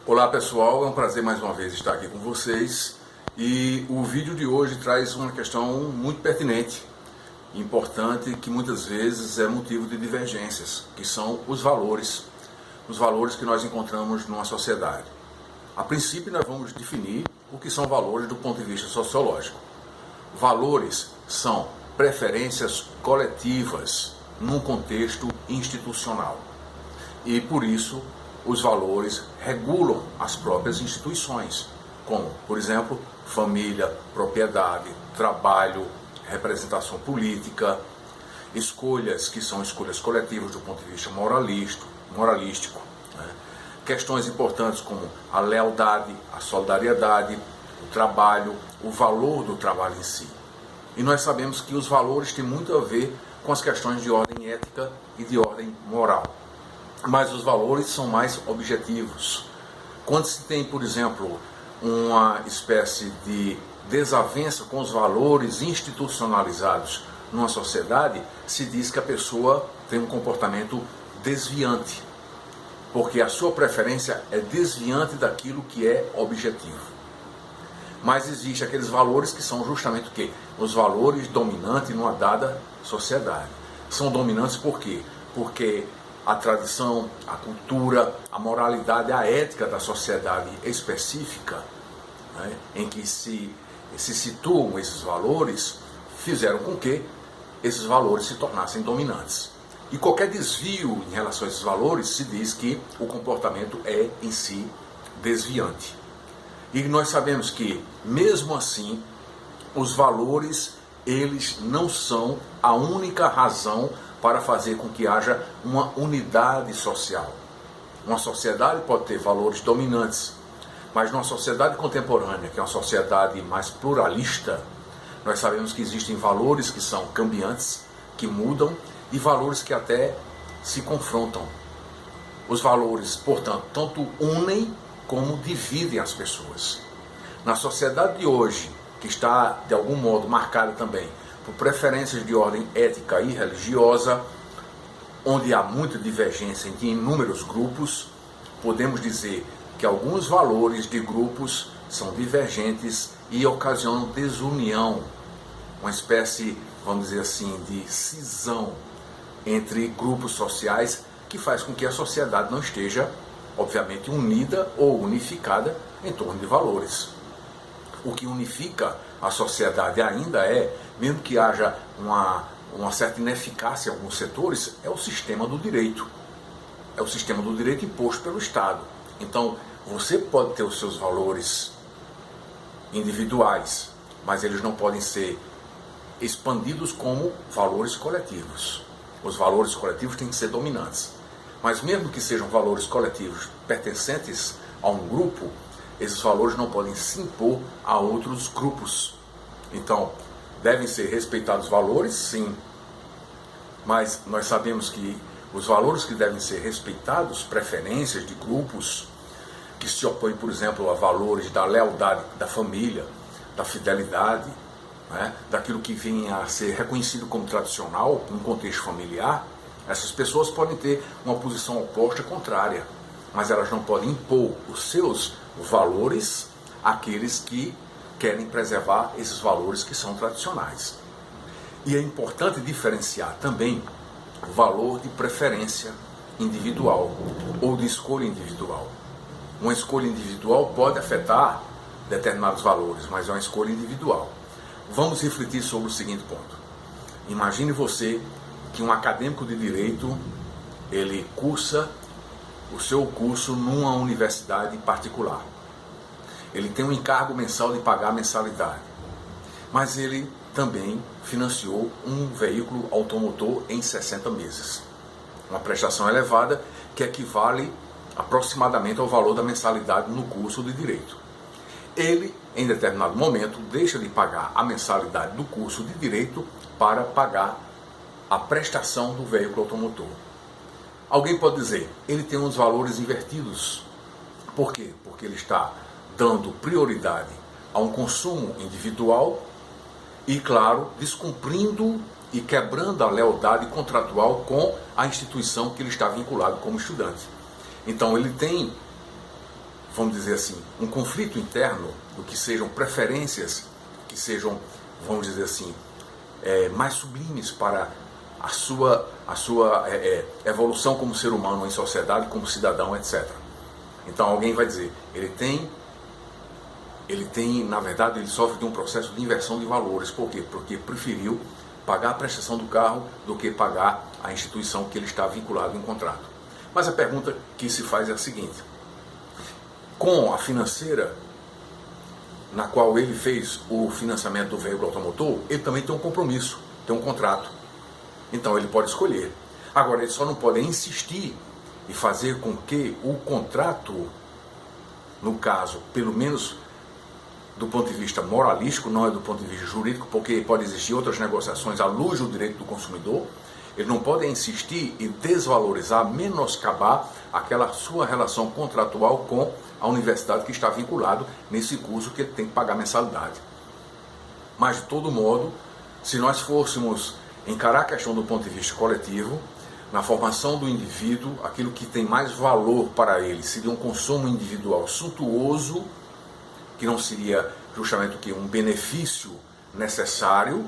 Olá pessoal, é um prazer mais uma vez estar aqui com vocês e o vídeo de hoje traz uma questão muito pertinente, importante, que muitas vezes é motivo de divergências, que são os valores que nós encontramos numa sociedade. A princípio nós vamos definir o que são valores do ponto de vista sociológico. Valores são preferências coletivas num contexto institucional e por isso os valores regulam as próprias instituições, como, por exemplo, família, propriedade, trabalho, representação política, escolhas que são escolhas coletivas do ponto de vista moralístico, né? Questões importantes como a lealdade, a solidariedade, o trabalho, o valor do trabalho em si. E nós sabemos que os valores têm muito a ver com as questões de ordem ética e de ordem moral. Mas os valores são mais objetivos. Quando se tem, por exemplo, uma espécie de desavença com os valores institucionalizados numa sociedade, se diz que a pessoa tem um comportamento desviante, porque a sua preferência é desviante daquilo que é objetivo. Mas existem aqueles valores que são justamente o quê? Os valores dominantes numa dada sociedade. São dominantes por quê? Porque a tradição, a cultura, a moralidade, a ética da sociedade específica, né, em que se situam esses valores, fizeram com que esses valores se tornassem dominantes. E qualquer desvio em relação a esses valores, se diz que o comportamento é em si desviante. E nós sabemos que, mesmo assim, os valores, eles não são a única razão para fazer com que haja uma unidade social. Uma sociedade pode ter valores dominantes, mas numa sociedade contemporânea, que é uma sociedade mais pluralista, nós sabemos que existem valores que são cambiantes, que mudam, e valores que até se confrontam. Os valores, portanto, tanto unem como dividem as pessoas. Na sociedade de hoje, que está de algum modo marcada também por preferências de ordem ética e religiosa, onde há muita divergência entre inúmeros grupos, podemos dizer que alguns valores de grupos são divergentes e ocasionam desunião, uma espécie, vamos dizer assim, de cisão entre grupos sociais que faz com que a sociedade não esteja, obviamente, unida ou unificada em torno de valores. O que unifica a sociedade ainda é, mesmo que haja uma certa ineficácia em alguns setores, é o sistema do direito. É o sistema do direito imposto pelo Estado. Então, você pode ter os seus valores individuais, mas eles não podem ser expandidos como valores coletivos. Os valores coletivos têm que ser dominantes. Mas mesmo que sejam valores coletivos pertencentes a um grupo, esses valores não podem se impor a outros grupos. Então, devem ser respeitados valores, sim, mas nós sabemos que os valores que devem ser respeitados, preferências de grupos que se opõem, por exemplo, a valores da lealdade da família, da fidelidade, né, daquilo que vem a ser reconhecido como tradicional no contexto familiar, essas pessoas podem ter uma posição oposta, contrária, mas elas não podem impor os seus valores àqueles que querem preservar esses valores que são tradicionais. E é importante diferenciar também o valor de preferência individual ou de escolha individual. Uma escolha individual pode afetar determinados valores, mas é uma escolha individual. Vamos refletir sobre o seguinte ponto. Imagine você que um acadêmico de direito, ele cursa o seu curso numa universidade particular. Ele tem um encargo mensal de pagar a mensalidade, mas ele também financiou um veículo automotor em 60 meses. Uma prestação elevada que equivale aproximadamente ao valor da mensalidade no curso de direito. Ele, em determinado momento, deixa de pagar a mensalidade do curso de direito para pagar a prestação do veículo automotor. Alguém pode dizer, ele tem uns valores invertidos. Por quê? Porque ele está dando prioridade a um consumo individual e, claro, descumprindo e quebrando a lealdade contratual com a instituição que ele está vinculado como estudante. Então ele tem vamos dizer assim, um conflito interno, do que sejam preferências, que sejam, vamos dizer assim, mais sublimes para a sua evolução como ser humano em sociedade, como cidadão, etc. Então alguém vai dizer, ele tem, na verdade, ele sofre de um processo de inversão de valores. Por quê? Porque preferiu pagar a prestação do carro do que pagar a instituição que ele está vinculado em contrato. Mas a pergunta que se faz é a seguinte: com a financeira na qual ele fez o financiamento do veículo automotor, ele também tem um compromisso, tem um contrato. Então ele pode escolher. Agora, ele só não pode insistir e fazer com que o contrato, no caso, pelo menos do ponto de vista moralístico, não é do ponto de vista jurídico, porque pode existir outras negociações à luz do direito do consumidor, ele não pode insistir e desvalorizar, menoscabar aquela sua relação contratual com a universidade que está vinculado nesse curso que ele tem que pagar mensalidade. Mas, de todo modo, se nós fôssemos encarar a questão do ponto de vista coletivo, na formação do indivíduo, aquilo que tem mais valor para ele seria um consumo individual suntuoso, que não seria justamente o que? Um benefício necessário,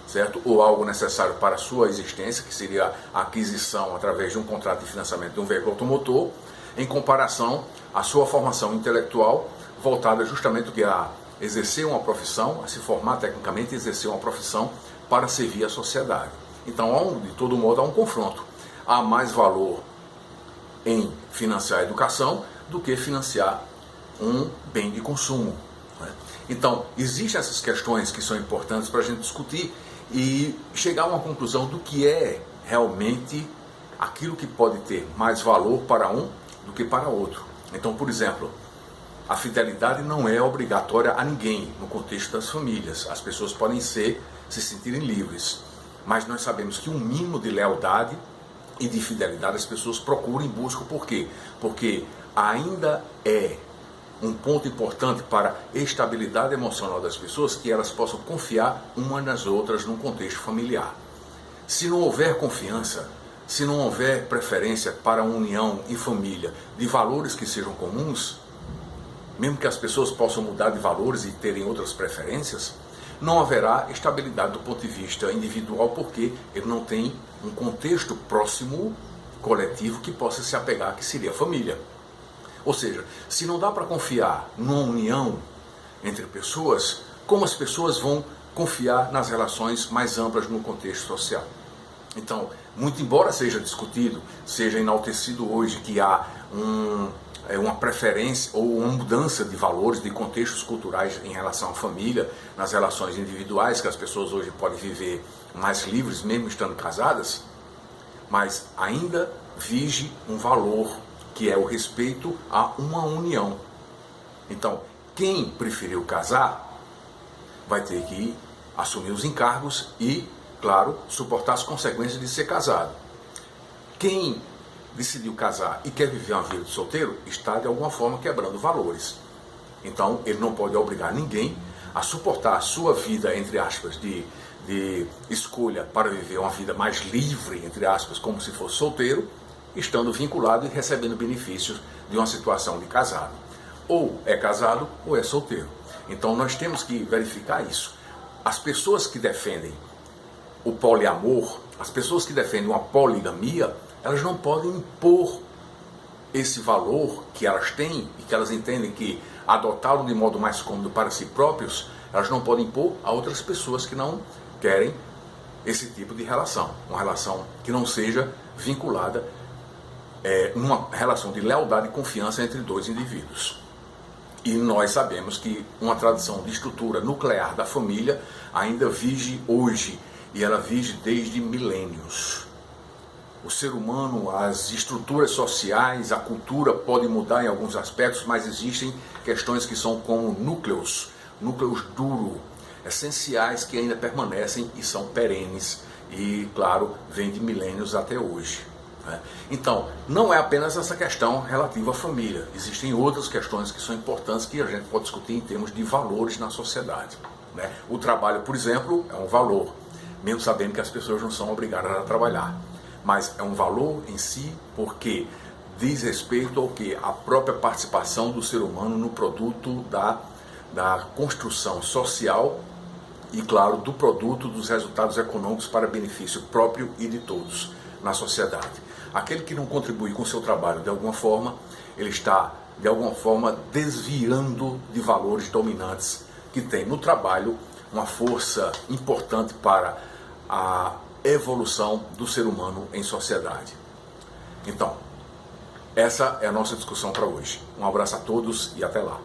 certo? Ou algo necessário para a sua existência, que seria a aquisição através de um contrato de financiamento de um veículo automotor, em comparação à sua formação intelectual, voltada justamente a exercer uma profissão, a se formar tecnicamente e exercer uma profissão para servir a sociedade. Então, de todo modo, há um confronto. Há mais valor em financiar a educação do que financiar um bem de consumo, né? Então, existem essas questões que são importantes para a gente discutir e chegar a uma conclusão do que é realmente aquilo que pode ter mais valor para um do que para outro. Então, por exemplo, a fidelidade não é obrigatória a ninguém no contexto das famílias. As pessoas podem se sentirem livres, mas nós sabemos que um mínimo de lealdade e de fidelidade as pessoas procuram e buscam. Por quê? Porque ainda é um ponto importante para a estabilidade emocional das pessoas que elas possam confiar umas nas outras num contexto familiar. Se não houver confiança, se não houver preferência para a união em família de valores que sejam comuns, mesmo que as pessoas possam mudar de valores e terem outras preferências, não haverá estabilidade do ponto de vista individual, porque ele não tem um contexto próximo, coletivo, que possa se apegar, que seria a família. Ou seja, se não dá para confiar numa união entre pessoas, como as pessoas vão confiar nas relações mais amplas no contexto social? Então, muito embora seja discutido, seja enaltecido hoje que há uma preferência ou uma mudança de valores, de contextos culturais em relação à família, nas relações individuais, que as pessoas hoje podem viver mais livres, mesmo estando casadas, mas ainda vige um valor, que é o respeito a uma união. Então, quem preferiu casar vai ter que assumir os encargos e, claro, suportar as consequências de ser casado. Quem decidiu casar e quer viver uma vida de solteiro está, de alguma forma, quebrando valores. Então, ele não pode obrigar ninguém a suportar a sua vida, entre aspas, de escolha para viver uma vida mais livre, entre aspas, como se fosse solteiro, estando vinculado e recebendo benefícios de uma situação de casado. Ou é casado ou é solteiro. Então nós temos que verificar isso. As pessoas que defendem o poliamor, as pessoas que defendem uma poligamia, elas não podem impor esse valor que elas têm e que elas entendem que adotá-lo de modo mais cômodo para si próprios, elas não podem impor a outras pessoas que não querem esse tipo de relação. Uma relação que não seja vinculada numa relação de lealdade e confiança entre dois indivíduos. E nós sabemos que uma tradição de estrutura nuclear da família ainda vige hoje, e ela vige desde milênios. O ser humano, as estruturas sociais, a cultura pode mudar em alguns aspectos, mas existem questões que são como núcleos duros, essenciais, que ainda permanecem e são perenes e, claro, vêm de milênios até hoje. Então, não é apenas essa questão relativa à família. Existem outras questões que são importantes que a gente pode discutir em termos de valores na sociedade. O trabalho, por exemplo, é um valor, mesmo sabendo que as pessoas não são obrigadas a trabalhar. Mas é um valor em si porque diz respeito ao que? A própria participação do ser humano no produto da construção social e, claro, do produto dos resultados econômicos para benefício próprio e de todos na sociedade. Aquele que não contribui com o seu trabalho de alguma forma, ele está, de alguma forma, desviando de valores dominantes que tem no trabalho uma força importante para a evolução do ser humano em sociedade. Então, essa é a nossa discussão para hoje. Um abraço a todos e até lá.